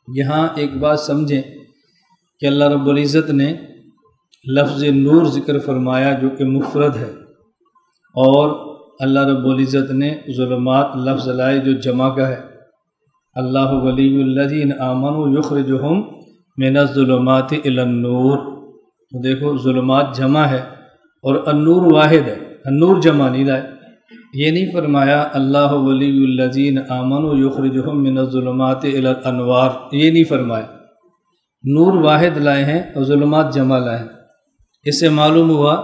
یہاں ایک بات سمجھیں کہ اللہ رب العزت نے لفظ نور ذکر فرمایا جو کہ مفرد ہے، اور اللہ رب العزت نے ظلمات لفظ لائے جو جمع کا ہے۔ اللہ ولی الذین آمنوا یخرجہم من الظلمات الی النور۔ تو دیکھو ظلمات جمع ہے اور النور واحد ہے، النور جمع نہیں لائے۔ یہ نہیں فرمایا اللہ ولی الذین آمنوا یخرجہم من الظلمات الی الانوار، یہ نہیں فرمایا۔ نور واحد لائے ہیں اور ظلمات جمع لائے ہیں۔ اس سے معلوم ہوا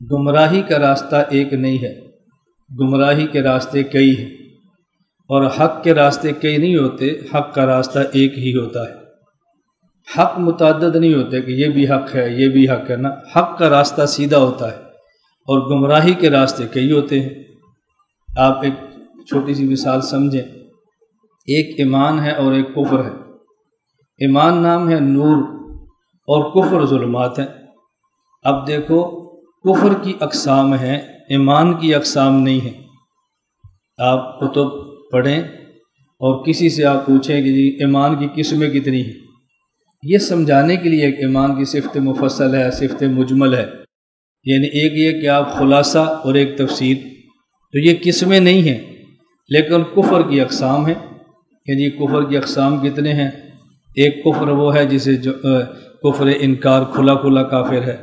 گمراہی کا راستہ ایک نہیں ہے، گمراہی کے راستے کئی ہیں، اور حق کے راستے کئی نہیں ہوتے، حق کا راستہ ایک ہی ہوتا ہے۔ حق متعدد نہیں ہوتے کہ یہ بھی حق ہے یہ بھی حق ہے، نا، حق کا راستہ سیدھا ہوتا ہے اور گمراہی کے راستے کئی ہوتے ہیں۔ آپ ایک چھوٹی سی مثال سمجھیں، ایک ایمان ہے اور ایک کفر ہے۔ ایمان نام ہے نور اور کفر ظلمات ہیں۔ اب دیکھو کفر کی اقسام ہیں، ایمان کی اقسام نہیں ہیں۔ آپ کتب پڑھیں اور کسی سے آپ پوچھیں کہ جی ایمان کی قسمیں کتنی ہیں، یہ سمجھانے کے لیے ایک ایمان کی صفت مفصل ہے، صفت مجمل ہے، یعنی ایک یہ کہ آپ خلاصہ اور ایک تفصیل، تو یہ قسمیں نہیں ہیں، لیکن کفر کی اقسام ہیں کہ جی کفر کی اقسام کتنے ہیں۔ ایک کفر وہ ہے جسے جو کفر انکار کھلا کھلا کافر ہے،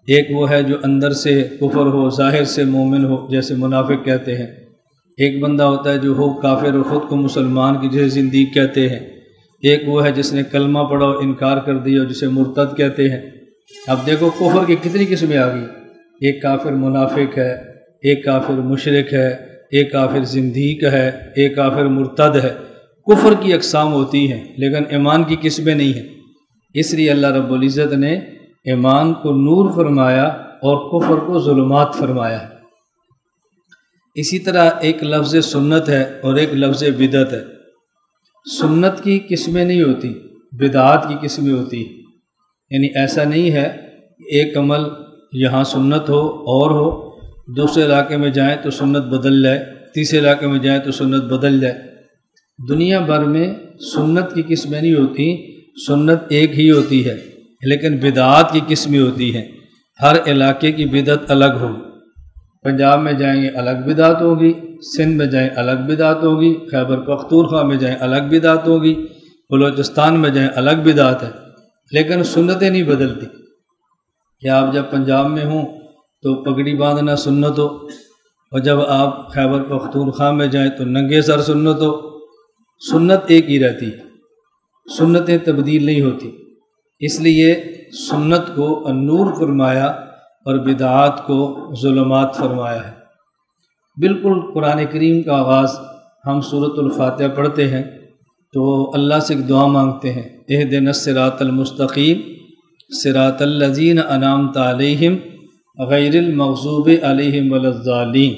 ایک وہ ہے جو اندر سے کفر ہو ظاہر سے مومن ہو جیسے منافق کہتے ہیں، ایک بندہ ہوتا ہے جو ہو کافر اور خود کو مسلمان کی جیسے زندیق کہتے ہیں، ایک وہ ہے جس نے کلمہ پڑھا اور انکار کر دیا جسے مرتد کہتے ہیں۔ اب دیکھو کفر کی کتنی قسمیں آ گئی، ایک کافر منافق ہے، ایک کافر مشرک ہے، ایک کافر زندیق ہے، ایک کافر مرتد ہے۔ کفر کی اقسام ہوتی ہیں لیکن ایمان کی قسمیں نہیں ہیں، اس لیے اللہ رب العزت نے ایمان کو نور فرمایا اور کفر کو ظلمات فرمایا ہے۔ اسی طرح ایک لفظ سنت ہے اور ایک لفظ بدعت ہے۔ سنت کی قسمیں نہیں ہوتی، بدعات کی قسمیں ہوتی ہیں، یعنی ایسا نہیں ہے ایک عمل یہاں سنت ہو اور ہو، دوسرے علاقے میں جائیں تو سنت بدل جائے، تیسرے علاقے میں جائیں تو سنت بدل جائے۔ دنیا بھر میں سنت کی قسمیں نہیں ہوتی، سنت ایک ہی ہوتی ہے، لیکن بدعات کی قسمیں ہوتی ہیں۔ ہر علاقے کی بدعت الگ ہوگی، پنجاب میں جائیں گے الگ بدعت ہوگی، سندھ میں جائیں الگ بدعت ہوگی، خیبر پختونخوا میں جائیں الگ بدعت ہوگی، بلوچستان میں جائیں الگ بدعت ہے، لیکن سنتیں نہیں بدلتی۔ کہ آپ جب پنجاب میں ہوں تو پگڑی باندھنا سنت ہو، اور جب آپ خیبر پختونخوا میں جائیں تو ننگے سر سنت ہو، سنت ایک ہی رہتی ہے، سنتیں تبدیل نہیں ہوتی۔ اس لیے سنت کو النور فرمایا اور بدعات کو ظلمات فرمایا ہے۔ بالکل قرآن کریم کا آغاز ہم سورۃ الفاتحہ پڑھتے ہیں تو اللہ سے ایک دعا مانگتے ہیں، اہدنا الصراط المستقیم صراط الذین انعمت علیہم غیر المغضوب علیہم ولا الضالین۔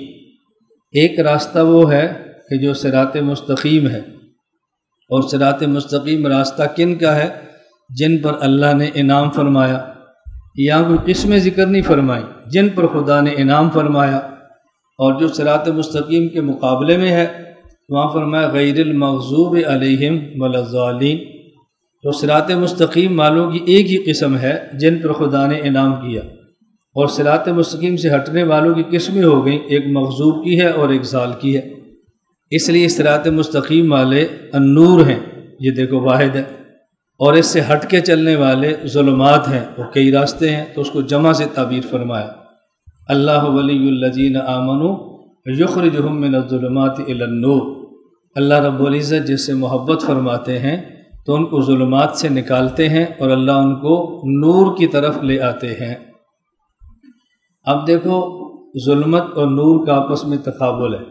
ایک راستہ وہ ہے کہ جو صراط مستقیم ہے، اور صراط مستقیم راستہ کن کا ہے؟ جن پر اللہ نے انعام فرمایا، یہاں کوئی قسمیں ذکر نہیں فرمائی، جن پر خدا نے انعام فرمایا۔ اور جو صراط مستقیم کے مقابلے میں ہے وہاں فرمایا غیر المغضوب علیہم ولا الضالین۔ تو صراط مستقیم والوں کی ایک ہی قسم ہے جن پر خدا نے انعام کیا، اور صراط مستقیم سے ہٹنے والوں کی قسمیں ہو گئیں، ایک مغضوب کی ہے اور ایک ضال کی ہے۔ اس لیے صراط مستقیم والے النور ہیں، یہ دیکھو واحد ہے، اور اس سے ہٹ کے چلنے والے ظلمات ہیں، وہ کئی راستے ہیں، تو اس کو جمع سے تعبیر فرمایا۔ اللہ ولی الذین آمنوا یخرجہم من الظلمات الی النور۔ اللہ رب العزت جس سے محبت فرماتے ہیں تو ان کو ظلمات سے نکالتے ہیں اور اللہ ان کو نور کی طرف لے آتے ہیں۔ اب دیکھو ظلمت اور نور کا آپس میں تقابل ہے۔